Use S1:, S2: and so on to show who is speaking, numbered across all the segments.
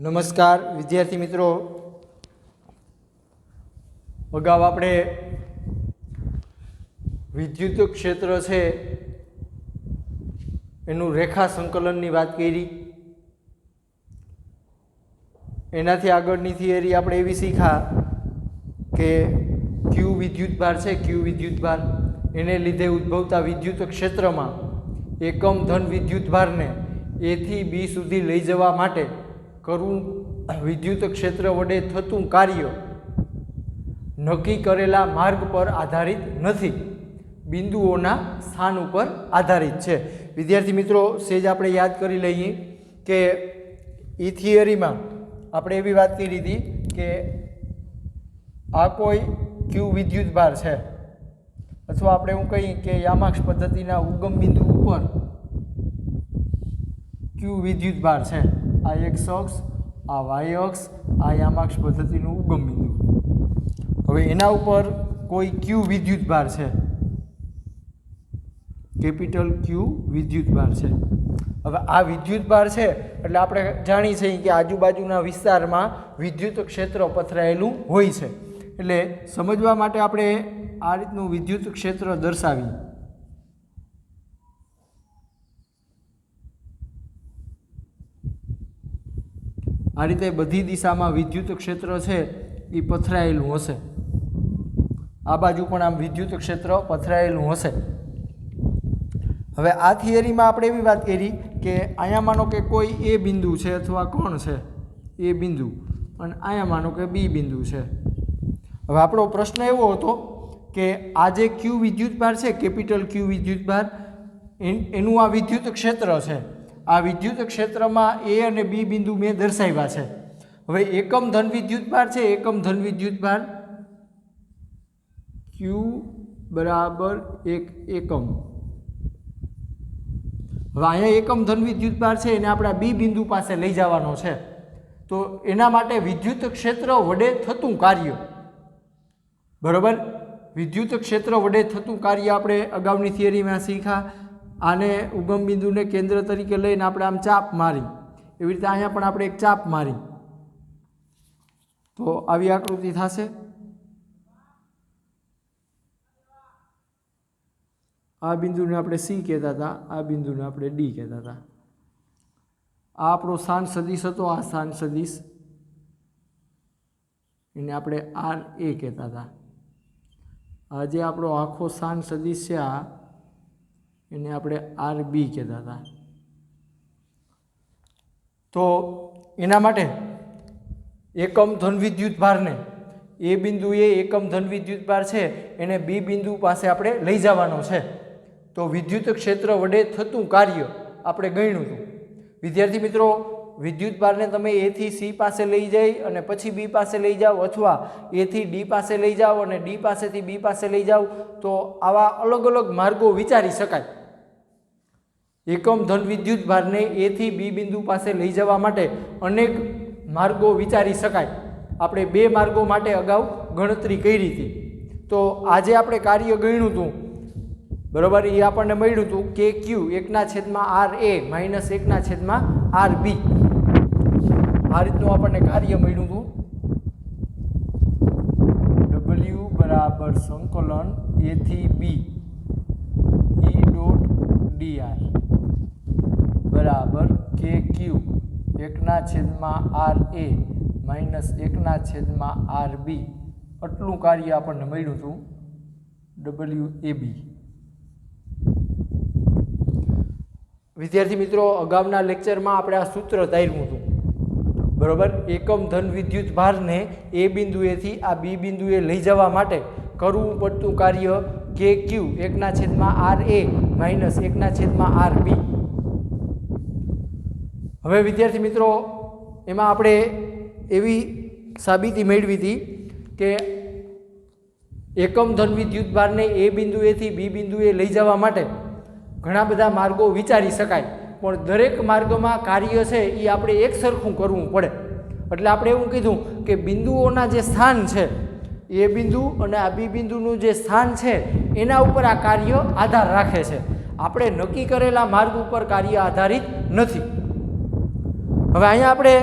S1: નમસ્કાર વિદ્યાર્થી મિત્રો, અગાઉ આપણે વિદ્યુત ક્ષેત્ર છે એનું રેખા સંકલનની વાત કરી. એનાથી આગળની થિયરી આપણે એવી શીખ્યા કે ક્યુ વિદ્યુતભાર છે, ક્યુ વિદ્યુતભાર એને લીધે ઉદ્ભવતા વિદ્યુત ક્ષેત્રમાં એકમ ધન વિદ્યુતભારને એ થી બી સુધી લઈ જવા માટે કરવું વિદ્યુત ક્ષેત્ર વડે થતું કાર્ય નક્કી કરેલા માર્ગ પર આધારિત નથી, બિંદુઓના સ્થાન ઉપર આધારિત છે. વિદ્યાર્થી મિત્રો, સેજ આપણે યાદ કરી લઈએ કે ઈ થિયરીમાં આપણે એવી વાત કરી હતી કે આ કોઈ ક્યુ વિદ્યુતભાર છે, અથવા આપણે એવું કહીએ કે યામાક્ષ પદ્ધતિના ઉગમ બિંદુ ઉપર ક્યુ વિદ્યુતભાર છે. આ એક્સ અક્ષ, આ વાય અક્ષ, આ યામાક્ષ પદ્ધતિનું ઉગમ બિંદુ. હવે એના ઉપર કોઈ ક્યુ વિદ્યુતભાર છે, કેપિટલ ક્યુ વિદ્યુતભાર છે. હવે આ વિદ્યુતભાર છે એટલે આપણે જાણી છીએ કે આજુબાજુના વિસ્તારમાં વિદ્યુત ક્ષેત્ર પથરાયેલું હોય છે. એટલે સમજવા માટે આપણે આ રીતનું વિદ્યુત ક્ષેત્ર દર્શાવીએ. આ રીતે બધી દિશામાં વિદ્યુત ક્ષેત્ર છે એ પથરાયેલું હશે. આ બાજુ પણ આમ વિદ્યુત ક્ષેત્ર પથરાયેલું હશે. હવે આ થિયરીમાં આપણે એવી વાત કરી કે અહીંયા માનો કે કોઈ એ બિંદુ છે અથવા કોણ છે એ બિંદુ, અને અહીંયા માનો કે બી બિંદુ છે. હવે આપણો પ્રશ્ન એવો હતો કે આ જે ક્યુ વિદ્યુતભાર છે, કેપિટલ ક્યુ વિદ્યુતભાર, એનું આ વિદ્યુત ક્ષેત્ર છે. આ વિદ્યુત ક્ષેત્રમાં એ અને બી બિંદુ મેં દર્શાવ્યા છે. હવે એકમ ધન વિદ્યુતભાર છે, એકમ ધન વિદ્યુતભાર ક્યુ બરાબર એક એકમ. હવે અહીંયા એકમ ધન વિદ્યુતભાર છે એને આપણે બી બિંદુ પાસે લઈ જવાનો છે. તો એના માટે વિદ્યુત ક્ષેત્ર વડે થતું કાર્ય, બરાબર, વિદ્યુત ક્ષેત્ર વડે થતું કાર્ય આપણે અગાઉની થિયરીમાં શીખ્યા. આને ઉગમ બિંદુને કેન્દ્ર તરીકે લઈને આપણે આમ ચાપ મારી, એવી રીતે અહીંયા પણ આપણે એક ચાપ મારી તો આવી આકૃતિ થશે. આ બિંદુને આપણે સી કહેતા હતા, આ બિંદુને આપણે ડી કહેતા હતા. આ આપણો સ્થાન સદિશ હતો, આ સ્થાન સદિશ એને આપણે આર એ કહેતા હતા. આ જે આપણો આખો સ્થાન સદિશ છે આ એને આપણે આર બી કહેતા હતા. તો એના માટે એકમ ધન વિદ્યુતભારને એ બિંદુએ એકમ ધન વિદ્યુતભાર છે એને બી બિંદુ પાસે આપણે લઈ જવાનો છે. તો વિદ્યુત ક્ષેત્ર વડે થતું કાર્ય આપણે ગણ્યું હતું. વિદ્યાર્થી મિત્રો, વિદ્યુતભારને તમે એ થી સી પાસે લઈ જઈ અને પછી બી પાસે લઈ જાઓ, અથવા એ થી ડી પાસે લઈ જાઓ અને ડી પાસેથી બી પાસે લઈ જાઓ, તો આવા અલગ અલગ માર્ગો વિચારી શકાય. એકમ ધન વિદ્યુતભારને એ થી બી બિંદુ પાસે લઈ જવા માટે અનેક માર્ગો વિચારી શકાય. આપણે બે માર્ગો માટે અગાઉ ગણતરી કરી હતી. તો આજે આપણે કાર્ય ગણ્યું હતું, બરાબર, એ આપણને મળ્યું હતું કે ક્યુ 1/r a minus 1/r b. આ રીતનું આપણને કાર્ય મળ્યું હતું. W બરાબર સંકલન a થી b e ડોટ dr બરાબર કે ક્યુ 1/r a minus 1/r b. આટલું કાર્ય આપણને મળ્યું હતું WAB. વિદ્યાર્થી મિત્રો, અગાઉના લેક્ચરમાં આપણે આ સૂત્ર ધાર્યું હતું, બરાબર. એકમ ધન વિદ્યુતભારને એ બિંદુએથી આ બી બિંદુએ લઈ જવા માટે કરવું પડતું કાર્ય કે ક્યુ 1/r a minus 1/r b. હવે વિદ્યાર્થી મિત્રો, એમાં આપણે એવી સાબિતી મેળવી હતી કે એકમ ધન વિદ્યુતભારને એ બિંદુએથી બી બિંદુએ લઈ જવા માટે ઘણા બધા માર્ગો વિચારી શકાય, પણ દરેક માર્ગમાં કાર્ય છે એ આપણે એક સરખું કરવું પડે. એટલે આપણે એવું કીધું કે બિંદુઓના જે સ્થાન છે, એ બિંદુ અને આ બી બિંદુનું જે સ્થાન છે એના ઉપર આ કાર્ય આધાર રાખે છે. આપણે નક્કી કરેલા માર્ગ ઉપર કાર્ય આધારિત નથી. હવે અહીંયા આપણે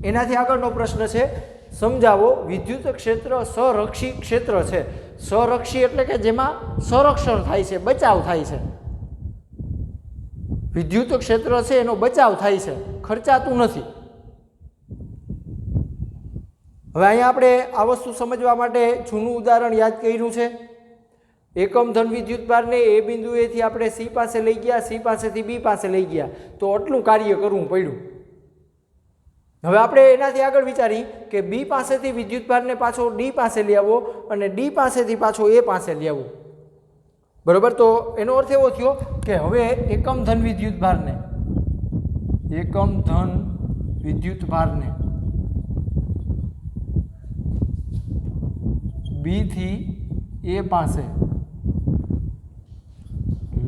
S1: એનાથી આગળનો પ્રશ્ન છે, સમજાવો વિદ્યુત ક્ષેત્ર સંરક્ષી ક્ષેત્ર છે. સંરક્ષી એટલે કે જેમાં સંરક્ષણ થાય છે, બચાવ થાય છે. વિદ્યુત ક્ષેત્ર છે એનો બચાવ થાય છે, ખર્ચાતું નથી. હવે અહીંયા આપણે આ વસ્તુ સમજવા માટે જૂનું ઉદાહરણ યાદ કર્યું છે. એકમ ધન વિદ્યુતભારને એ બિંદુએથી આપણે સી પાસે લઈ ગયા, સી પાસેથી બી પાસે લઈ ગયા, તો આટલું કાર્ય કરવું પડ્યું. હવે આપણે એનાથી આગળ વિચારી કે બી પાસેથી વિદ્યુતભારને પાછો ડી પાસે લઈ આવવો અને ડી પાસેથી પાછો એ પાસે લઈ આવવો. બરોબર, તો એનો અર્થ એવો થયો કે હવે એકમ ધન વિદ્યુતભારને બી થી એ પાસે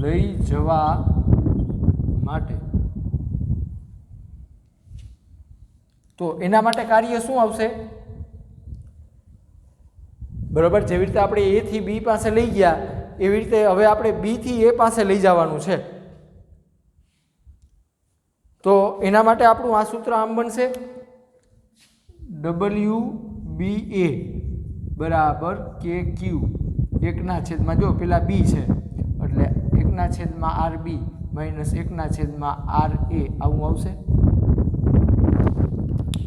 S1: લઈ જવા માટે, તો એના માટે કાર્ય શું આવશે? બરોબર, જેવી રીતે આપણે એ થી બી પાસે લઈ ગયા એવી રીતે હવે આપણે બી થી એ પાસે લઈ જવાનું છે. તો એના માટે આપણું આ સૂત્ર આમ બનશે, WBA બરાબર KQ 1/, જો પેલા બી છે એટલે 1/RB માઇનસ 1/RA આવું આવશે.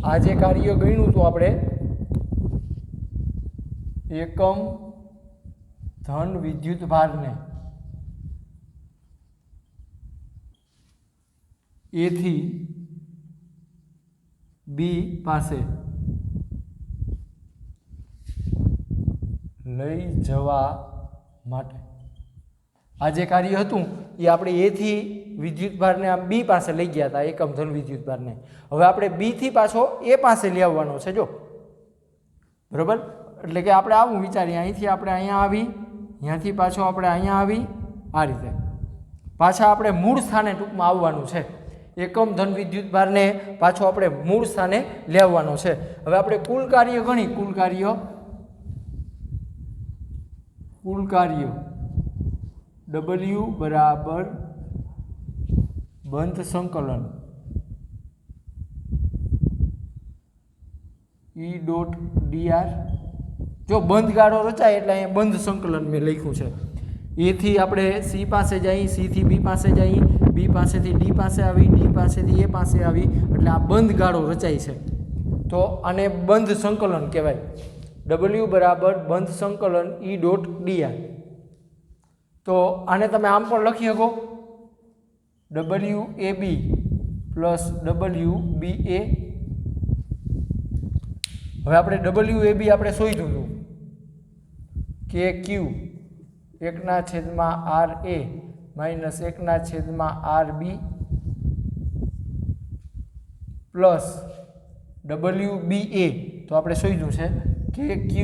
S1: આ જે કાર્ય ગણ્યું તો આપણે એકમ ધન વિદ્યુતભારને એ થી બી પાસે લઈ જવા માટે, આ જે કાર્ય હતું એ આપણે એ થી વિદ્યુતભારને આમ બી પાસે લઈ ગયા હતા, એકમ ધન વિદ્યુતભારને. હવે આપણે બી થી પાછો એ પાસે લઈ આવવાનો છે. જો બરોબર, એટલે કે આપણે આવું વિચારીએ, અહીંથી આપણે અહીંયા આવી, અહીંયાથી પાછો આપણે અહીંયા આવી, આ રીતે પાછા આપણે મૂળ સ્થાને ટૂંકમાં આવવાનું છે. એકમ ધન વિદ્યુતભારને પાછો આપણે મૂળ સ્થાને લેવાનો છે. હવે આપણે કુલ કાર્ય ગણી, કુલ કાર્ય W બરાબર બંધ સંકલન E.dr. જો બંધ ગાળો રચાય એટલે અહીંયા બંધ સંકલન મેં લખ્યું છે. એ થી આપણે સી પાસે જઈ, સી થી બી પાસે જઈ, બી પાસેથી ડી પાસે આવી, ડી પાસેથી એ પાસે આવી, એટલે આ બંધ ગાળો રચાય છે. તો આને બંધ સંકલન કહેવાય. W બરાબર બંધ સંકલન E.dr. તો આને તમે આમ પણ લખી શકો, WAB પ્લસ WBA. હવે આપણે WAB આપણે શોધ્યું હતું, KQ 1/RA minus 1/RB plus WBA, તો આપણે શોધ્યું છે KQ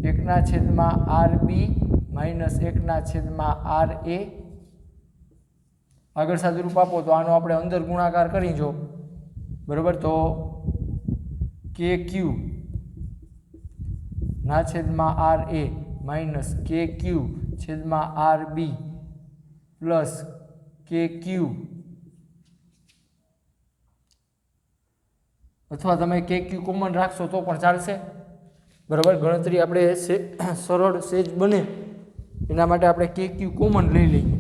S1: 1/RB માઇનસ 1/RA. આગળ સાદુરૂપ આપો તો આનો આપણે અંદર ગુણાકાર કરી જો, બરોબર, તો KQ (RA minus KQ (RB plus KQ, અથવા તમે KQ કોમન રાખશો તો પણ ચાલશે. બરાબર, ગણતરી આપણે સરળ સેજ બને એના માટે આપણે KQ કોમન લઈ લઈએ.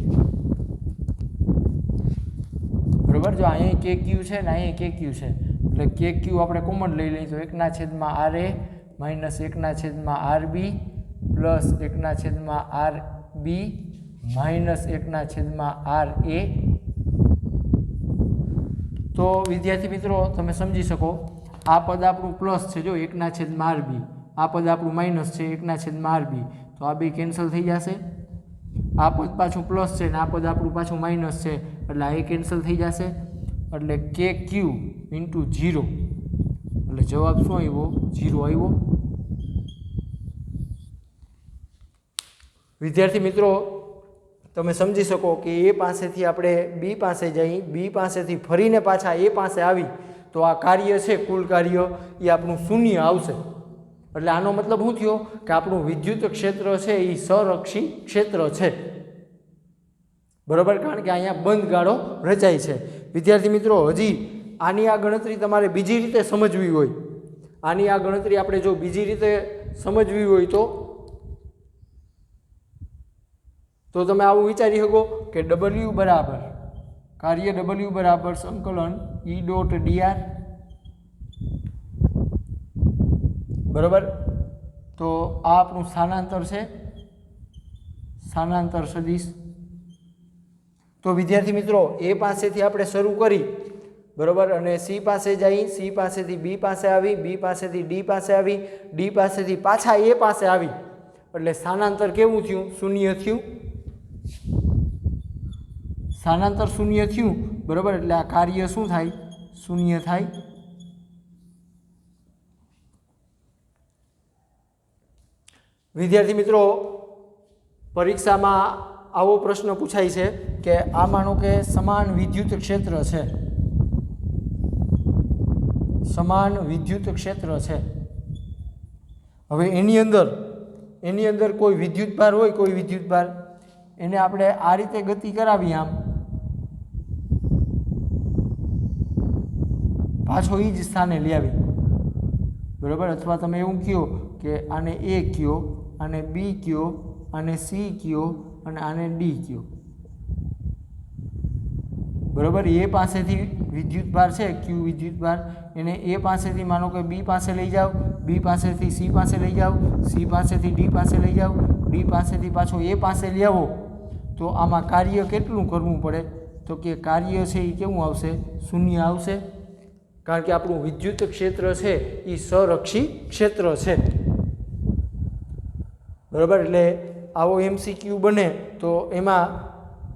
S1: બરાબર, જો અહીંયા KQ છે ને અહીંયા KQ છે એટલે KQ આપણે કોમન લઈ લઈએ તો 1/RA minus 1/RB plus 1/RB minus 1/RA. તો વિદ્યાર્થી મિત્રો તમે સમજી શકો, આ પદ આપણું પ્લસ છે, જો 1/RB, આ પદ આપણું માઇનસ છે 1/RB, તો આ બે કેન્સલ થઈ જશે. આ પદ પાછું પ્લસ છે ને આ પદ આપણું પાછું માઇનસ છે એટલે આ એ કેન્સલ થઈ જશે. એટલે KQ ઇન્ટુ 0 એટલે જવાબ શું આવ્યો? 0 આવ્યો. વિદ્યાર્થી મિત્રો તમે સમજી શકો કે એ પાસેથી આપણે બી પાસે જઈ, બી પાસેથી ફરીને પાછા એ પાસે આવી તો આ કાર્ય છે, કુલ કાર્ય એ આપણું શૂન્ય આવશે. એટલે આનો મતલબ શું થયો કે આપણું વિદ્યુત ક્ષેત્ર છે એ સંરક્ષી ક્ષેત્ર છે. બરાબર, કારણ કે અહીંયા બંધ ગાળો રચાય છે. વિદ્યાર્થી મિત્રો હજી આની આ ગણતરી તમારે બીજી રીતે સમજવી હોય, આની આ ગણતરી આપણે જો બીજી રીતે સમજવી હોય તો તમે આવું વિચારી શકો કે W બરાબર કાર્ય W બરાબર સંકલન E ડોટ dr, બરાબર. તો આ આપણું સ્થાનાંતર છે, સ્થાનાંતર સદિશ. તો વિદ્યાર્થી મિત્રો એ પાસેથી આપણે શરૂ કરી, બરાબર, અને સી પાસે જઈ, સી પાસેથી બી પાસે આવી, બી પાસેથી ડી પાસે આવી, ડી પાસેથી પાછા એ પાસે આવી, એટલે સ્થાનાંતર કેવું થયું? શૂન્ય થયું. સ્થાનાંતર શૂન્ય થયું, બરાબર. એટલે આ કાર્ય શું થાય? શૂન્ય થાય. વિદ્યાર્થી મિત્રો પરીક્ષામાં આવો પ્રશ્ન પૂછાય છે કે આ માનો કે સમાન વિદ્યુત ક્ષેત્ર છે, સમાન વિદ્યુત ક્ષેત્ર છે. હવે એની અંદર કોઈ વિદ્યુતભાર હોય, કોઈ વિદ્યુતભાર, એને આપણે આ રીતે ગતિ કરાવી, આમ પાછો એ જ સ્થાને લઈ આવી, બરાબર. અથવા તમે એવું કહો કે આને એ કહો, આને બી કહો, આને સી કહો અને આને ડી કહો, બરાબર. એ પાસેથી વિદ્યુતભાર છે ક્યુ વિદ્યુતભાર, એને એ પાસેથી માનો કે બી પાસે લઈ જાઓ, બી પાસેથી સી પાસે લઈ જાઓ, સી પાસેથી ડી પાસે લઈ જાઓ, ડી પાસેથી પાછો એ પાસે લઈ આવો, તો આમાં કાર્ય કેટલું કરવું પડે? તો કે કાર્ય છે એ કેવું આવશે? શૂન્ય આવશે. કારણ કે આપણું વિદ્યુત ક્ષેત્ર છે એ સંરક્ષી ક્ષેત્ર છે, બરાબર. એટલે આવો MCQ બને તો એમાં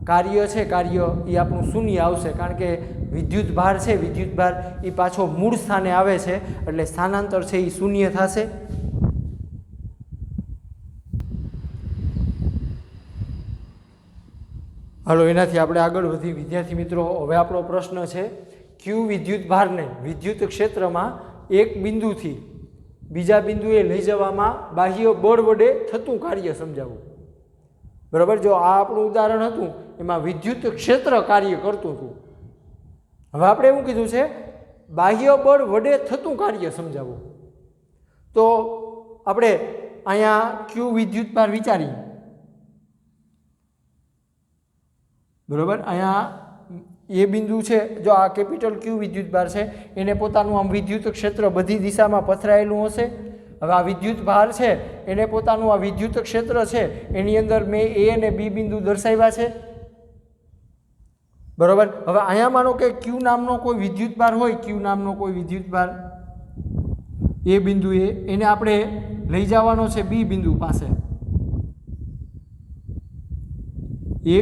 S1: કાર્ય છે, કાર્ય એ આપણું શૂન્ય આવશે, કારણ કે વિદ્યુતભાર છે, વિદ્યુતભાર એ પાછો મૂળ સ્થાને આવે છે, એટલે સ્થાનાંતર છે એ શૂન્ય થશે. હાલો એનાથી આપણે આગળ વધી. વિદ્યાર્થી મિત્રો હવે આપણો પ્રશ્ન છે ક્યુ વિદ્યુતભારને વિદ્યુત ક્ષેત્રમાં એક બિંદુથી બીજા બિંદુએ લઈ જવામાં બાહ્ય બળ વડે થતું કાર્ય સમજાવવું, બરાબર. જો આ આપણું ઉદાહરણ હતું એમાં વિદ્યુત ક્ષેત્ર કાર્ય કરતું હતું. હવે આપણે એવું કીધું છે બાહ્ય બળ વડે થતું કાર્ય સમજાવવું. તો આપણે અહીંયા ક્યુ વિદ્યુતભાર વિચારી, બરાબર. અહીંયા એ બિંદુ છે, જો આ કેપિટલ ક્યુ વિદ્યુતભાર છે, એને પોતાનું આમ વિદ્યુત ક્ષેત્ર બધી દિશામાં પથરાયેલું હશે. હવે આ વિદ્યુતભાર છે એને પોતાનું આ વિદ્યુત ક્ષેત્ર છે એની અંદર મેં એ અને બી બિંદુ દર્શાવ્યા છે, બરાબર. હવે અહીંયા માનો કે ક્યુ નામનો કોઈ વિદ્યુતભાર હોય, ક્યુ નામનો કોઈ વિદ્યુતભાર એ બિંદુએ, એને આપણે લઈ જવાનો છે બી બિંદુ પાસે. એ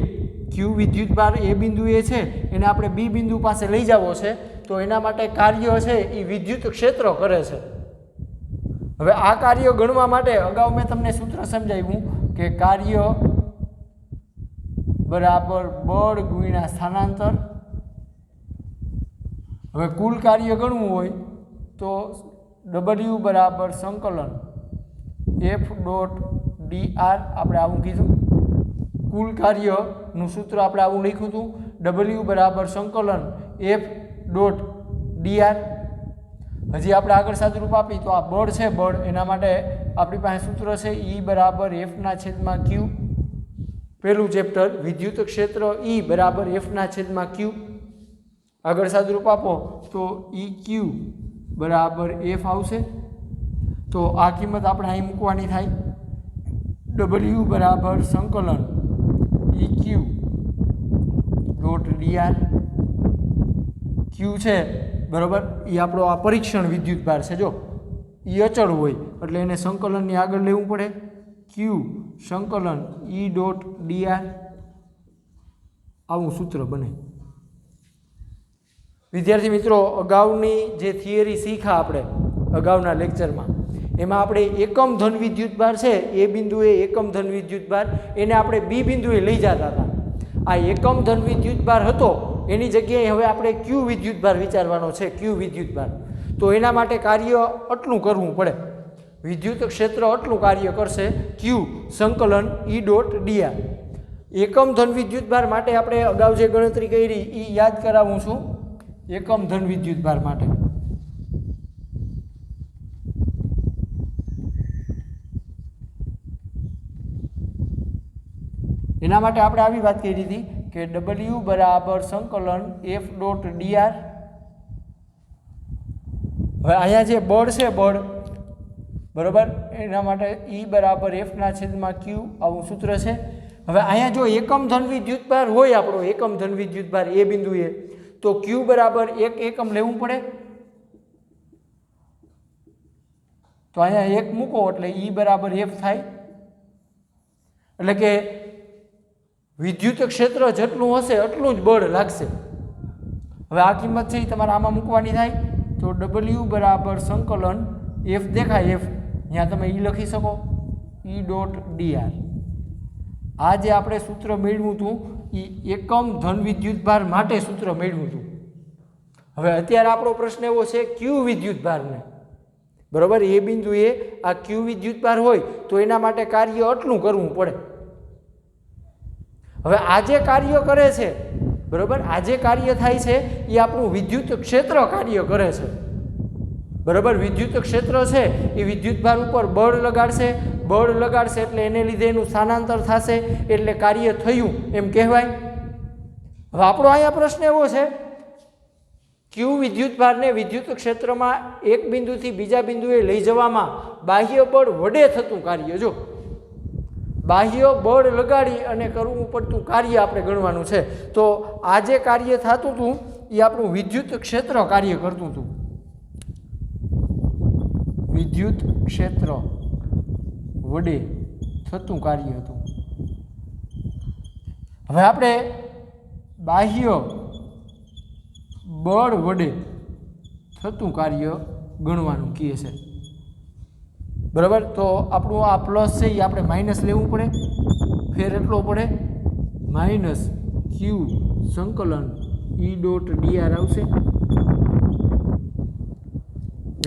S1: ક્યુ વિદ્યુતભાર એ બિંદુ એ છે એને આપણે બી બિંદુ પાસે લઈ જવો છે, તો એના માટે કાર્ય છે એ વિદ્યુત ક્ષેત્ર કરે છે. હવે આ કાર્ય ગણવા માટે અગાઉ મેં તમને સૂત્ર સમજાવ્યું કે કાર્ય બરાબર બળ ગુણ્યા સ્થાનાંતર. હવે કુલ કાર્ય ગણવું હોય તો W બરાબર સંકલન F ડોટ dr, આપણે આવું કીધું. કુલ કાર્યનું સૂત્ર આપણે આવું લખ્યું હતું, W બરાબર સંકલન F ડોટ dr. હજી આપણે આગળ સાદુરૂપ આપી તો આ બળ છે, બળ એના માટે આપણી પાસે સૂત્ર છે E બરાબર F/Q. પહેલું ચેપ્ટર વિદ્યુત ક્ષેત્ર E બરાબર F/Q. આગળ સાદુરૂપ આપો તો EQ બરાબર F આવશે. તો આ કિંમત આપણે અહીં મૂકવાની થાય. W બરાબર સંકલન EQ ડોટ dr. Q છે, બરાબર, એ આપણો આ પરીક્ષણ વિદ્યુતભાર છે. જો એ અચળ હોય એટલે એને સંકલનની આગળ લેવું પડે. Q સંકલન E ડોટ dr, આવું સૂત્ર બને. વિદ્યાર્થી મિત્રો અગાઉની જે થિયરી શીખા આપણે અગાઉના લેક્ચરમાં, એમાં આપણે એકમ ધન વિદ્યુતભાર છે એ બિંદુએ એકમ ધન વિદ્યુતભાર એને આપણે બી બિંદુએ લઈ જતા હતા. આ એકમ ધન વિદ્યુતભાર હતો એની જગ્યાએ હવે આપણે ક્યુ વિદ્યુતભાર વિચારવાનો છે, ક્યુ વિદ્યુતભાર. તો એના માટે કાર્ય આટલું કરવું પડે, વિદ્યુત ક્ષેત્ર આટલું કાર્ય કરશે ક્યુ સંકલન E ડોટ dr. એકમ ધન વિદ્યુતભાર માટે આપણે અગાઉ જે ગણતરી કરી એ યાદ કરાવું છું એકમ ધન વિદ્યુત ભાર માટે. એના માટે આપણે આવી વાત કરી હતી કે W બરાબર સંકલન F ડોટ dr. હવે અહીંયા જે બળ છે બળ બરાબર એના માટે E બરાબર F ના છેદમાં Q આવું સૂત્ર છે. હવે અહીંયા જો એકમ ધન વિદ્યુત ભાર હોય આપણો એકમ ધન વિદ્યુત ભાર એ બિંદુએ તો Q બરાબર 1 એકમ લેવું પડે. તો અહીંયા 1 મૂકો એટલે E બરાબર F થાય. એટલે કે વિદ્યુત ક્ષેત્ર જેટલું હશે એટલું જ બળ લાગશે. હવે આ કિંમત છે એ તમારે આમાં મૂકવાની થાય તો W બરાબર સંકલન F દેખાય F અહીંયા તમે E લખી શકો E ડોટ dr. આ જે આપણે સૂત્ર મેળવ્યું હતું એ એકમ ધન વિદ્યુત ભાર માટે સૂત્ર મેળવ્યું હતું. હવે અત્યારે આપણો પ્રશ્ન એવો છે Q વિદ્યુત ભારને બરાબર એ બિંદુએ આ Q વિદ્યુત ભાર હોય તો એના માટે કાર્ય આટલું કરવું પડે. હવે આ જે કાર્ય કરે છે બરાબર આ જે કાર્ય થાય છે એ આપણું વિદ્યુત ક્ષેત્ર કાર્ય કરે છે બરાબર. વિદ્યુત ક્ષેત્ર છે એ વિદ્યુત ભાર ઉપર બળ લગાડશે એટલે એને લીધે એનું સ્થાનાંતર થશે એટલે કાર્ય થયું એમ કહેવાય. હવે આપણો અહીંયા પ્રશ્ન એવો છે Q વિદ્યુત ભારને વિદ્યુત ક્ષેત્રમાં એક બિંદુથી બીજા બિંદુએ લઈ જવામાં બાહ્ય બળ વડે થતું કાર્ય. જો બાહ્ય બળ લગાડી અને કરવું પડતું કાર્ય આપણે ગણવાનું છે. તો આ જે કાર્ય થતું હતું એ આપણું વિદ્યુત ક્ષેત્ર કાર્ય કરતું હતું. વિદ્યુત ક્ષેત્ર વડે થતું કાર્ય હતું. હવે આપણે બાહ્ય બળ વડે થતું કાર્ય ગણવાનું કહે છે બરાબર. તો આપણું આ પ્લસ છે એ આપણે માઇનસ લેવું પડે. ફેર એટલો પડે માઇનસ Q સંકલન E ડોટ dr આવશે.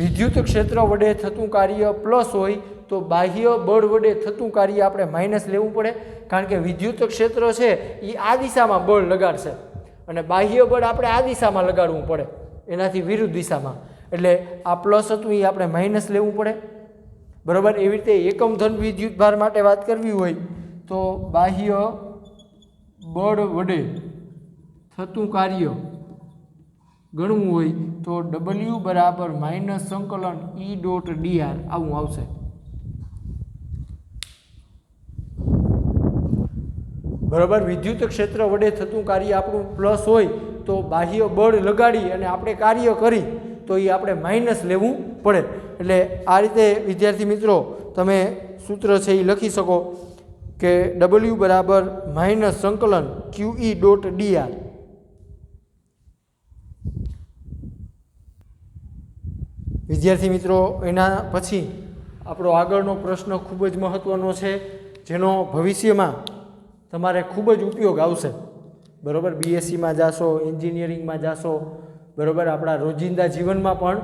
S1: વિદ્યુત ક્ષેત્ર વડે થતું કાર્ય પ્લસ હોય તો બાહ્ય બળ વડે થતું કાર્ય આપણે માઇનસ લેવું પડે. કારણ કે વિદ્યુત ક્ષેત્ર છે એ આ દિશામાં બળ લગાડશે અને બાહ્ય બળ આપણે આ દિશામાં લગાડવું પડે એનાથી વિરુદ્ધ દિશામાં. એટલે આ પ્લસ હતું એ આપણે માઇનસ લેવું પડે બરાબર. એવી રીતે એકમ ધન વિદ્યુત ભાર માટે વાત કરવી હોય તો બાહ્ય બળ વડે થતું કાર્ય ગણવું હોય તો W બરાબર માઇનસ સંકલન E ડોટ dr આવું આવશે. બરાબર. વિદ્યુત ક્ષેત્ર વડે થતું કાર્ય આપણું પ્લસ હોય તો બાહ્ય બળ લગાડી અને આપણે કાર્ય કરી તો એ આપણે માઇનસ લેવું પડે. એટલે આ રીતે વિદ્યાર્થી મિત્રો તમે સૂત્ર છે એ લખી શકો કે W બરાબર માઇનસ સંકલન QE ડોટ dr. વિદ્યાર્થી મિત્રો એના પછી આપણો આગળનો પ્રશ્ન ખૂબ જ મહત્ત્વનો છે જેનો ભવિષ્યમાં તમારે ખૂબ જ ઉપયોગ આવશે બરાબર. BScમાં જાશો એન્જિનિયરિંગમાં જાશો બરાબર. આપણા રોજિંદા જીવનમાં પણ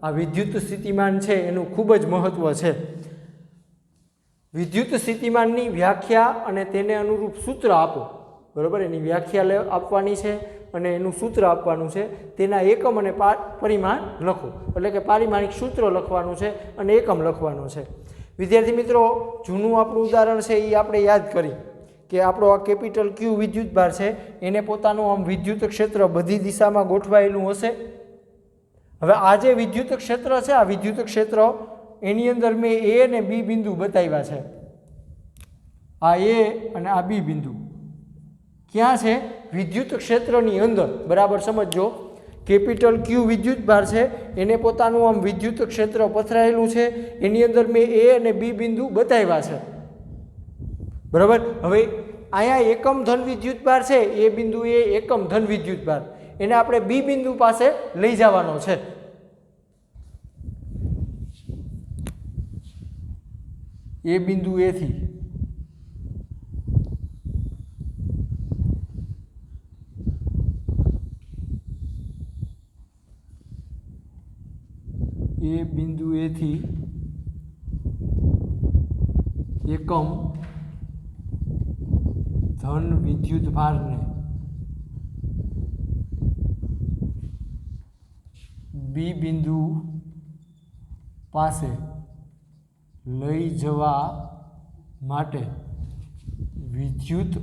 S1: આ વિદ્યુત સ્થિતિમાન છે એનું ખૂબ જ મહત્ત્વ છે. વિદ્યુત સ્થિતિમાનની વ્યાખ્યા અને તેને અનુરૂપ સૂત્ર આપો બરાબર. એની વ્યાખ્યા આપવાની છે અને એનું સૂત્ર આપવાનું છે. તેના એકમ અને પરિમાણ લખો એટલે કે પારિમાણિક સૂત્ર લખવાનું છે અને એકમ લખવાનો છે. વિદ્યાર્થી મિત્રો જૂનું આપણું ઉદાહરણ છે એ આપણે યાદ કરી કે આપણો આ કેપિટલ Q વિદ્યુત ભાર છે એને પોતાનું આમ વિદ્યુત ક્ષેત્ર બધી દિશામાં ગોઠવાયેલું હશે. હવે આ જે વિદ્યુત ક્ષેત્ર છે આ વિદ્યુત ક્ષેત્ર એની અંદર મેં A અને B બિંદુ બતાવ્યા છે. આ A અને આ B બિંદુ ક્યાં છે? વિદ્યુત ક્ષેત્રની અંદર. બરાબર સમજો. કેપિટલ Q વિદ્યુત ભાર છે એને પોતાનું આમ વિદ્યુત ક્ષેત્ર પથરાયેલું છે એની અંદર મેં A અને B બિંદુ બતાવ્યા છે બરાબર. હવે અહીંયા એકમ ધન વિદ્યુત ભાર છે એ બિંદુ એ એકમ ધન વિદ્યુત ભાર એને આપણે B બિંદુ પાસે લઈ જવાનો છે. એ બિંદુ એથી એકમ ધન વિદ્યુત ભારને બી બિંદુ પાસે લઈ જવા માટે વિદ્યુત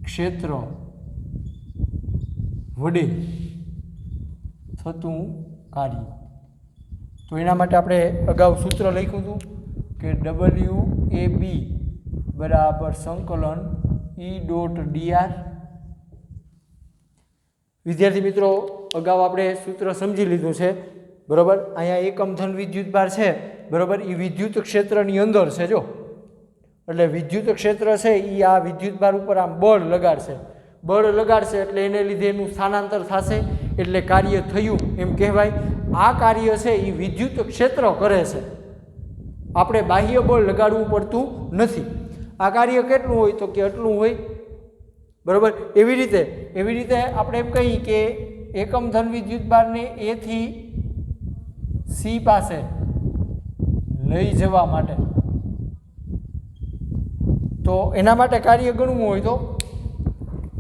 S1: ક્ષેત્ર વડે થતું કાર્ય. તો એના માટે આપણે અગાઉ સૂત્ર લખ્યું હતું કે WAB બરાબર સંકલન E.dr. વિદ્યાર્થી મિત્રો, અગાઉ આપણે સૂત્ર સમજી લીધું છે, બરાબર. અહીંયા એકમ ધન વિદ્યુતભાર છે, બરાબર. એ વિદ્યુત ક્ષેત્રની અંદર છે. જો એટલે વિદ્યુત ક્ષેત્ર છે એ આ વિદ્યુતભાર ઉપર આમ બળ લગાડશે એટલે એને લીધે એનું સ્થાનાંતર થશે એટલે કાર્ય થયું એમ કહેવાય. આ કાર્ય છે એ વિદ્યુત ક્ષેત્ર કરે છે, આપણે બાહ્ય બળ લગાડવું પડતું નથી. આ કાર્ય કેટલું હોય તો કે એટલું હોય, બરાબર. એવી રીતે આપણે એમ કહીએ કે એકમ ધન વિદ્યુતભારને A થી C પાસે લઈ જવા માટે, તો એના માટે કાર્ય ગણવું હોય તો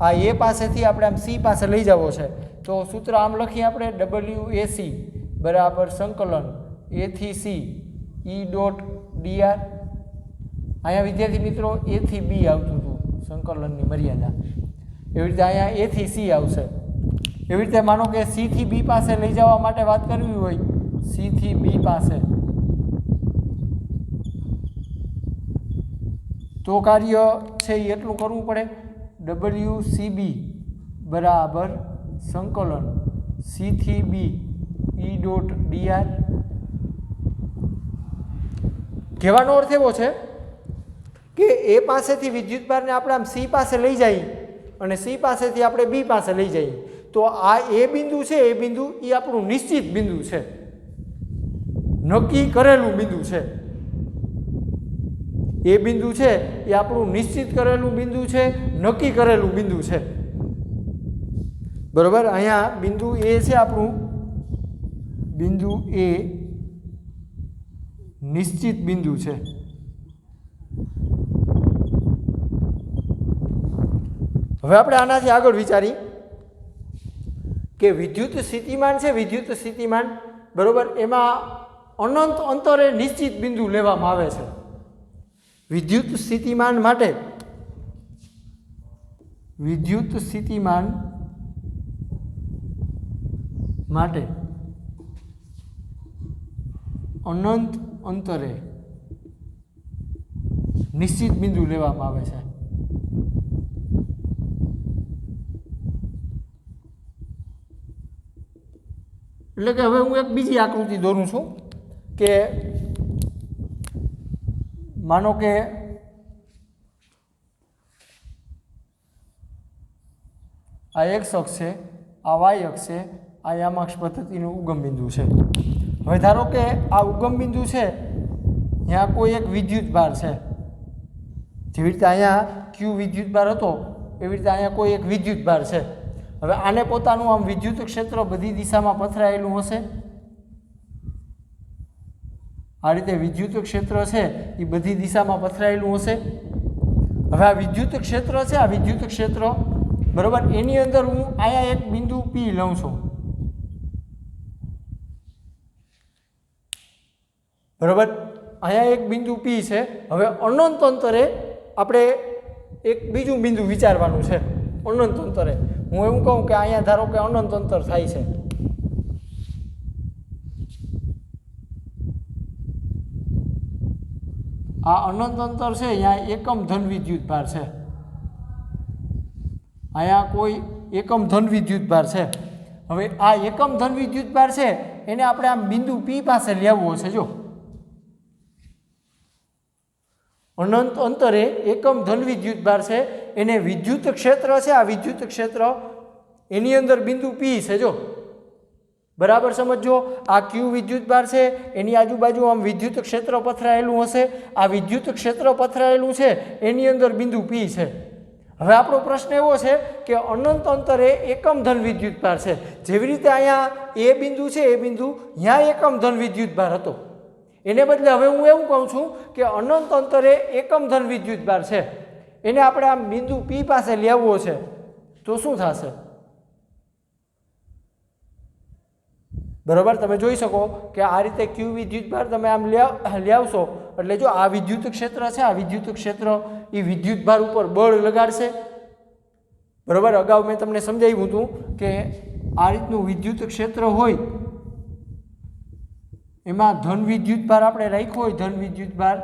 S1: આ A પાસેથી આપણે આમ C પાસે લઈ જવો છે, તો સૂત્ર આમ લખીએ આપણે WAC બરાબર સંકલન A થી C E.dr. અહીંયા વિદ્યાર્થી મિત્રો A થી B આવતું હતું સંકલનની મર્યાદા, એવી રીતે અહીંયા A થી C આવશે. એવી રીતે માનો કે C થી B પાસે લઈ જવા માટે વાત કરવી હોય, C થી B પાસે, તો કાર્ય છે એ એટલું કરવું પડે WCB બરાબર સંકલન C થી B E.dr. કહેવાનો અર્થ એવો છે કે A પાસેથી વિદ્યુતભારને આપણે આમ C પાસે લઈ જઈએ અને C પાસેથી આપણે B પાસે લઈ જઈએ, તો આ A બિંદુ છે, એ બિંદુ એ આપણું નિશ્ચિત બિંદુ છે, નક્કી કરેલું બિંદુ છે. એ બિંદુ છે એ આપણું નિશ્ચિત કરેલું બિંદુ છે, નક્કી કરેલું બિંદુ છે, બરાબર. અહીંયા બિંદુ A છે, આપણું બિંદુ A નિશ્ચિત બિંદુ છે. હવે આપણે આનાથી આગળ વિચારી કે વિદ્યુત સ્થિતિમાન છે, વિદ્યુત સ્થિતિમાન, બરાબર, એમાં અનંત અંતરે નિશ્ચિત બિંદુ લેવામાં આવે છે. વિદ્યુત સ્થિતિમાન માટે અનંત અંતરે નિશ્ચિત બિંદુ લેવામાં આવે છે. એટલે કે હવે હું એક બીજી આકૃતિ દોરું છું કે માનો કે આ એક્સ અક્ષ છે, આ વાય અક્ષ છે, આ યામાક્ષ પદ્ધતિનું ઉગમ બિંદુ છે. હવે ધારો કે આ ઉગમ બિંદુ છે, ત્યાં કોઈ એક વિદ્યુતભાર છે, જેવી રીતે અહીંયા ક્યુ વિદ્યુતભાર હતો એવી રીતે અહીંયા કોઈ એક વિદ્યુતભાર છે. હવે આને પોતાનું આમ વિદ્યુત ક્ષેત્ર બધી દિશામાં પથરાયેલું હશે. આ રીતે વિદ્યુત ક્ષેત્ર છે એ બધી દિશામાં પથરાયેલું હશે. હવે આ વિદ્યુત ક્ષેત્ર છે, આ વિદ્યુત ક્ષેત્ર, બરાબર, એની અંદર હું અહીંયા એક બિંદુ P લઉં છું, બરાબર. અહીંયા એક બિંદુ P છે. હવે અનંત અંતરે આપણે એક બીજું બિંદુ વિચારવાનું છે. અનંત અંતરે હું એવું કહું કે અહીંયા ધારો કે અનંત અંતર થાય છે, આ અનંત અંતર છે, અહીંયા એકમ ધન વિદ્યુતભાર છે, અહીંયા કોઈ એકમ ધન વિદ્યુતભાર છે. હવે આ એકમ ધન વિદ્યુતભાર છે એને આપણે આમ બિંદુ P પાસે લેવો છે. જો અનંત અંતરે એકમ ધન વિદ્યુતભાર છે, એને વિદ્યુત ક્ષેત્ર છે, આ વિદ્યુત ક્ષેત્ર એની અંદર બિંદુ P છે. જો બરાબર સમજો, આ ક્યુ વિદ્યુતભાર છે, એની આજુબાજુ આમ વિદ્યુત ક્ષેત્ર પથરાયેલું હશે, આ વિદ્યુત ક્ષેત્ર પથરાયેલું છે એની અંદર બિંદુ P છે. હવે આપણો પ્રશ્ન એવો છે કે અનંત અંતરે એકમ ધન વિદ્યુતભાર છે, જેવી રીતે અહીંયા એ બિંદુ છે, એ બિંદુ ત્યાં એકમ ધન વિદ્યુતભાર હતો, એને બદલે હવે હું એવું કહું છું કે અનંત અંતરે એકમ ધન વિદ્યુતભાર છે, એને આપણે આમ બિંદુ P પાસે લેવો છે, તો શું થશે? બરાબર, તમે જોઈ શકો કે આ રીતે ક્યુ વિદ્યુતભાર તમે આમ લાવશો એટલે જો આ વિદ્યુત ક્ષેત્ર છે, આ વિદ્યુત ક્ષેત્ર એ વિદ્યુતભાર ઉપર બળ લગાડશે. બરાબર, અગાઉ મેં તમને સમજાવ્યું હતું કે આ રીતનું વિદ્યુત ક્ષેત્ર હોય એમાં ધન વિદ્યુતભાર આપણે રાખ્યો હોય, ધન વિદ્યુતભાર,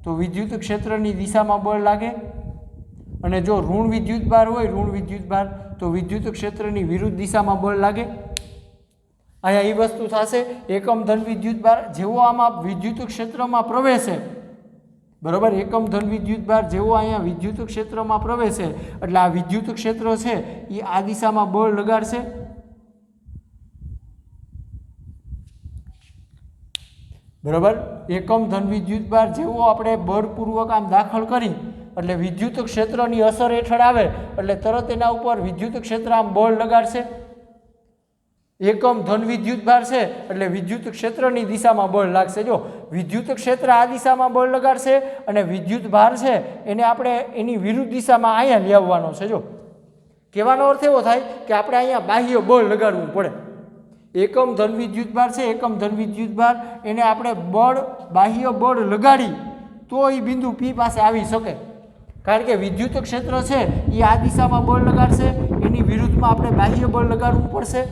S1: તો વિદ્યુત ક્ષેત્રની દિશામાં બળ લાગે. અને જો ઋણ વિદ્યુતભાર હોય, ઋણ વિદ્યુતભાર, તો વિદ્યુત ક્ષેત્રની વિરુદ્ધ દિશામાં બળ લાગે. અહીંયા એ વસ્તુ થશે, એકમ ધન વિદ્યુતભાર જેવો આમાં વિદ્યુત ક્ષેત્રમાં પ્રવેશે, બરાબર, એકમ ધન વિદ્યુતભાર જેવો અહીંયા વિદ્યુત ક્ષેત્રમાં પ્રવેશે એટલે આ વિદ્યુત ક્ષેત્ર છે એ આ દિશામાં બળ લગાડશે. બરાબર, એકમ ધન વિદ્યુતભાર જેવો આપણે બળપૂર્વક આમ દાખલ કરી એટલે વિદ્યુત ક્ષેત્રની અસર હેઠળ આવે એટલે તરત એના ઉપર વિદ્યુત ક્ષેત્ર આમ બળ લગાડશે. એકમ ધન વિદ્યુતભાર છે એટલે વિદ્યુત ક્ષેત્રની દિશામાં બળ લાગશે. જો વિદ્યુત ક્ષેત્ર આ દિશામાં બળ લગાડશે અને વિદ્યુત ભાર છે એને આપણે એની વિરુદ્ધ દિશામાં અહીંયા લાવવાનો છે. જો કહેવાનો અર્થ એવો થાય કે આપણે અહીંયા બાહ્ય બળ લગાડવું પડે. એકમ ધન વિદ્યુતભાર છે, એકમ ધન વિદ્યુતભાર એને આપણે બળ, બાહ્ય બળ લગાડી તો એ બિંદુ P પાસે આવી શકે. કારણ કે વિદ્યુત ક્ષેત્ર છે એ આ દિશામાં બળ લગાડશે, એની વિરુદ્ધમાં આપણે બાહ્ય બળ લગાડવું પડશે.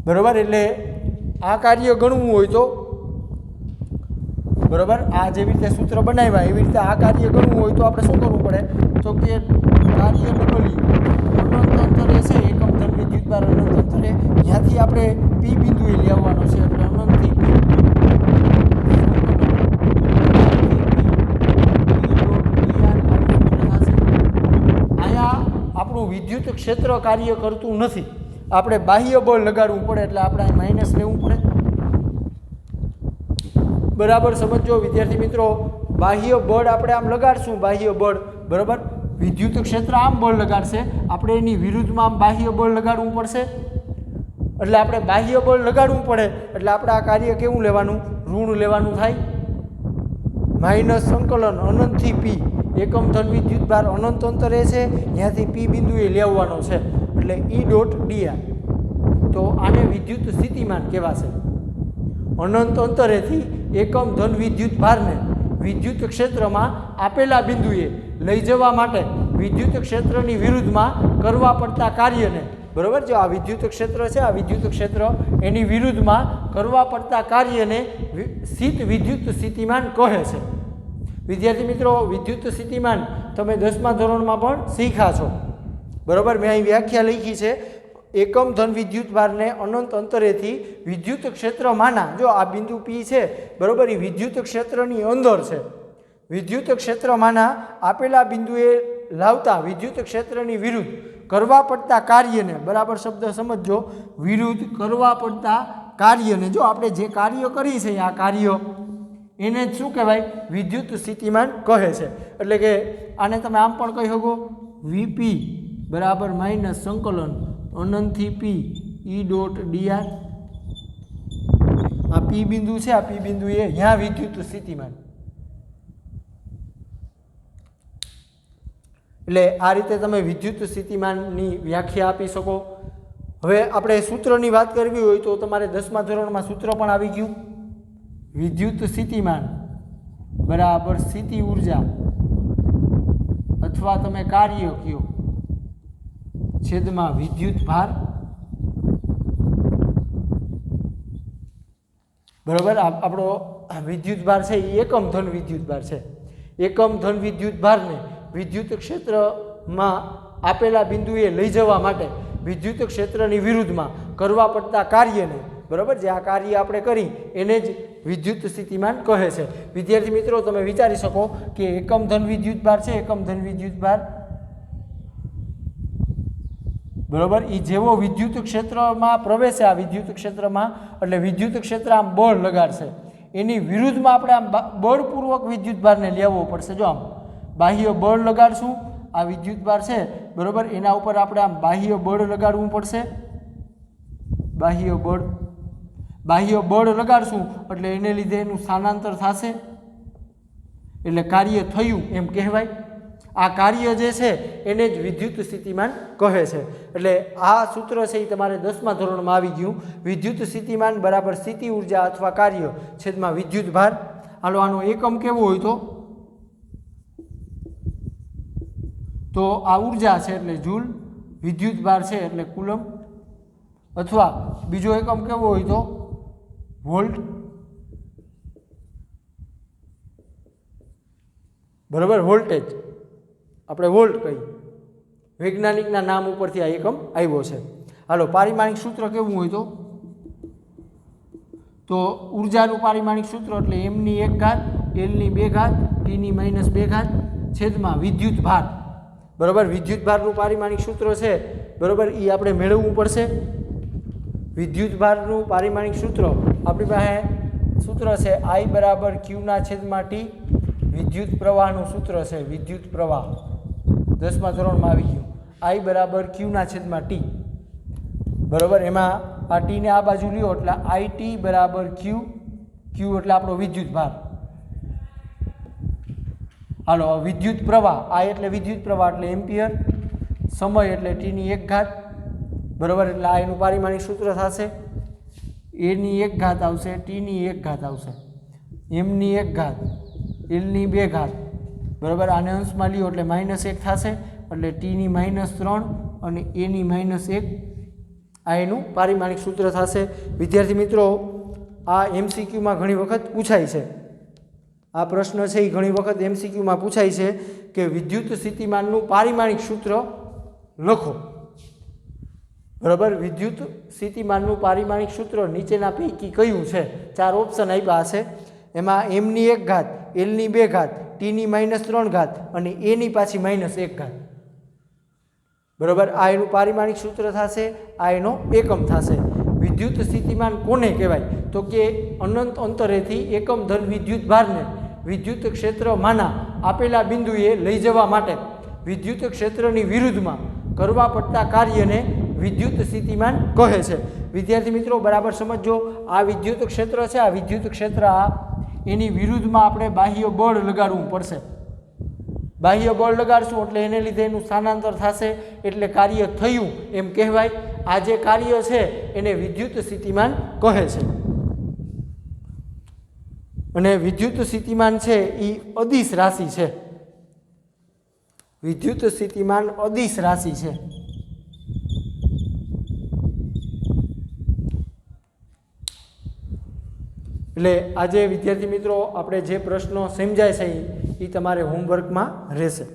S1: બરાબર, એટલે આ કાર્ય ગણવું હોય તો, બરાબર, આ જેવી રીતે સૂત્ર બનાવ્યા એવી રીતે આ કાર્ય ગણવું હોય તો આપણે શું કરવું પડે, તો કે કાર્ય ડબલી અનંત અંતરે છે, એકમ ધન વિદ્યુતભાર અનંત અંતરે, ત્યાંથી આપણે P બિંદુએ લેવાનો છે એટલે અનંતથી P. અહીંયા આપણું વિદ્યુત ક્ષેત્ર કાર્ય કરતું નથી, આપણે બાહ્ય બળ લગાડવું પડે એટલે આપણે અહીં માઇનસ લેવું પડે. બરાબર સમજો વિદ્યાર્થી મિત્રો, બાહ્ય બળ આપણે આમ લગાડશું, બાહ્ય બળ, બરાબર, વિદ્યુત ક્ષેત્ર આમ બળ લગાડશે, આપણે એની વિરુદ્ધમાં આમ બાહ્ય બળ લગાડવું પડશે. એટલે આપણે બાહ્ય બળ લગાડવું પડે એટલે આપણે આ કાર્ય કેવું લેવાનું, ઋણ લેવાનું થાય. માઇનસ સંકલન અનંતથી P, એકમ ધન વિદ્યુતભાર અનંત અંતરે છે ત્યાંથી P બિંદુએ લેવાનો છે એટલે E ડોટ dr. તો આને વિદ્યુત સ્થિતિમાન કહેવાશે. અનંત અંતરેથી એકમ ધન વિદ્યુતભારને વિદ્યુત ક્ષેત્રમાં આપેલા બિંદુએ લઈ જવા માટે વિદ્યુત ક્ષેત્રની વિરુદ્ધમાં કરવા પડતા કાર્યને, બરાબર, જો આ વિદ્યુત ક્ષેત્ર છે, આ વિદ્યુત ક્ષેત્ર એની વિરુદ્ધમાં કરવા પડતા કાર્યને સ્થિત વિદ્યુત સ્થિતિમાન કહે છે. વિદ્યાર્થી મિત્રો, વિદ્યુત સ્થિતિમાન તમે 10મા ધોરણમાં પણ શીખ્યા છો. બરાબર, મેં અહીં વ્યાખ્યા લખી છે, એકમ ધન વિદ્યુતભારને અનંત અંતરેથી વિદ્યુત ક્ષેત્રમાંના, જો આ બિંદુ P છે, બરાબર, એ વિદ્યુત ક્ષેત્રની અંદર છે, વિદ્યુત ક્ષેત્રમાંના આપેલા બિંદુએ લાવતા વિદ્યુત ક્ષેત્રની વિરુદ્ધ કરવા પડતા કાર્યને, બરાબર શબ્દ સમજો, વિરુદ્ધ કરવા પડતા કાર્યને, જો આપણે જે કાર્ય કરી છે આ કાર્ય એને જ શું કહેવાય, વિદ્યુત સ્થિતિમાન કહે છે. એટલે કે આને તમે આમ પણ કહી શકો, Vp બરાબર માઇનસ સંકલન અનંતથી P E ડોટ dr. આ P બિંદુ છે, આ P બિંદુ એ અહીંયા વિદ્યુત સ્થિતિમાન. એટલે આ રીતે તમે વિદ્યુત સ્થિતિમાનની વ્યાખ્યા આપી શકો. હવે આપણે સૂત્રની વાત કરવી હોય તો તમારે 10મા ધોરણમાં સૂત્ર પણ આવી ગયું. વિદ્યુત સ્થિતિમાન બરાબર સ્થિતિ ઉર્જા અથવા તમે કાર્ય કયો છેદમાં વિદ્યુત ભાર. બરાબર, આપણો વિદ્યુત ભાર છે એ એકમ ધન વિદ્યુત ભાર છે. એકમ ધન વિદ્યુત ભારને વિદ્યુત ક્ષેત્રમાં આપેલા બિંદુએ લઈ જવા માટે વિદ્યુત ક્ષેત્રની વિરુદ્ધમાં કરવા પડતા કાર્યને, બરાબર, જે આ કાર્ય આપણે કરી એને જ વિદ્યુત સ્થિતિમાન કહે છે. વિદ્યાર્થી મિત્રો, તમે વિચારી શકો કે એકમ ધન વિદ્યુત ભાર છે, એકમ ધન વિદ્યુત ભાર, બરાબર, એ જેવો વિદ્યુત ક્ષેત્રમાં પ્રવેશે આ વિદ્યુત ક્ષેત્રમાં એટલે વિદ્યુત ક્ષેત્ર આમ બળ લગાડશે, એની વિરુદ્ધમાં આપણે આમ બળપૂર્વક વિદ્યુત ભારને લેવો પડશે. જો આમ બાહ્ય બળ લગાડશું, આ વિદ્યુત ભાર છે, બરાબર, એના ઉપર આપણે આમ બાહ્ય બળ લગાડવું પડશે. બાહ્ય બળ લગાડશું એટલે એને લીધે એનું સ્થાનાંતર થશે એટલે કાર્ય થયું એમ કહેવાય. આ કાર્ય જે છે એને જ વિદ્યુત સ્થિતિમાન કહે છે. એટલે આ સૂત્ર છે એ તમારે 10મા ધોરણમાં આવી ગયું. વિદ્યુત સ્થિતિમાન બરાબર સ્થિતિ ઉર્જા અથવા કાર્ય છેદમાં વિદ્યુત ભાર. હાલો આનો એકમ કેવો હોય તો આ ઉર્જા છે એટલે જૂલ, વિદ્યુત ભાર છે એટલે કુલમ, અથવા બીજો એકમ કેવો હોય તો વોલ્ટ. બરાબર, વોલ્ટેજ આપણે વોલ્ટ કહીએ, વૈજ્ઞાનિકના નામ ઉપરથી આ એકમ આવ્યો છે. હાલો પારિમાણિક સૂત્ર કેવું હોય તો ઉર્જાનું પારિમાણિક સૂત્ર એટલે mની 1 ઘાત lની 2 ઘાત tની -2 ઘાત છેદમાં વિદ્યુત ભાર. બરાબર, વિદ્યુત ભારનું પારિમાણિક સૂત્ર છે બરાબર, એ આપણે મેળવવું પડશે. વિદ્યુત ભારનું પારિમાણિક સૂત્ર આપણી પાસે સૂત્ર છે I બરાબર Q/T. વિદ્યુત પ્રવાહનું સૂત્ર છે વિદ્યુત પ્રવાહ, 10મા ધોરણમાં આવી ગયું. I બરાબર Q/T. બરાબર, એમાં આ ટીને આ બાજુ લ્યો એટલે IT બરાબર Q, Q એટલે આપણો વિદ્યુત ભાર. હાલો વિદ્યુત પ્રવાહ, I એટલે વિદ્યુત પ્રવાહ એટલે એમ્પિયર, સમય એટલે tની 1 ઘાત. બરાબર, એટલે આ એનું પારિમાણિક સૂત્ર થશે aની 1 ઘાત આવશે, tની 1 ઘાત આવશે, mની 1 ઘાત lની 2 ઘાત. બરાબર, આને અંશમાં લ્યો એટલે -1 થશે એટલે tની -3 અને aની -1. આ એનું પારિમાણિક સૂત્ર થશે. વિદ્યાર્થી મિત્રો, આ MCQમાં ઘણી વખત પૂછાય છે. આ પ્રશ્ન છે એ ઘણી વખત MCQમાં પૂછાય છે કે વિદ્યુત સ્થિતિમાનનું પારિમાણિક સૂત્ર લખો. બરાબર, વિદ્યુત સ્થિતિમાનનું પારિમાણિક સૂત્ર નીચેના પૈકી કયું છે? 4 ઓપ્શન આપ્યા છે. એમાં mની 1 ઘાત, lની 2 ઘાત, tની -3 ઘાત અને aની પાછી -1 ઘાત. બરાબર, આ એનું પારિમાણિક સૂત્ર થશે, આ એનો એકમ થશે. વિદ્યુત સ્થિતિમાન કોને કહેવાય તો કે અનંત અંતરેથી એકમ ધન વિદ્યુત ભારને વિદ્યુત ક્ષેત્રમાંના આપેલા બિંદુએ લઈ જવા માટે વિદ્યુત ક્ષેત્રની વિરુદ્ધમાં કરવા પડતા કાર્યને વિદ્યુત સ્થિતિમાન કહે છે. વિદ્યાર્થી મિત્રો બરાબર સમજો, આ વિદ્યુત ક્ષેત્ર છે, આ વિદ્યુત ક્ષેત્ર એની વિરુદ્ધમાં આપણે બાહ્ય બળ લગાડવું પડશે. બાહ્ય બળ લગાડશું એટલે એને લીધે એનું સ્થાનાંતર થશે એટલે કાર્ય થયું એમ કહેવાય. આ જે કાર્ય છે એને વિદ્યુત સ્થિતિમાન કહે છે. અને વિદ્યુત સ્થિતિમાન છે એ અદિશ રાશિ છે. વિદ્યુત સ્થિતિમાન અદિશ રાશિ છે. એટલે આજે વિદ્યાર્થી મિત્રો આપણે જે પ્રશ્નો સમજાય છે એ તમારે હોમવર્કમાં રહેશે.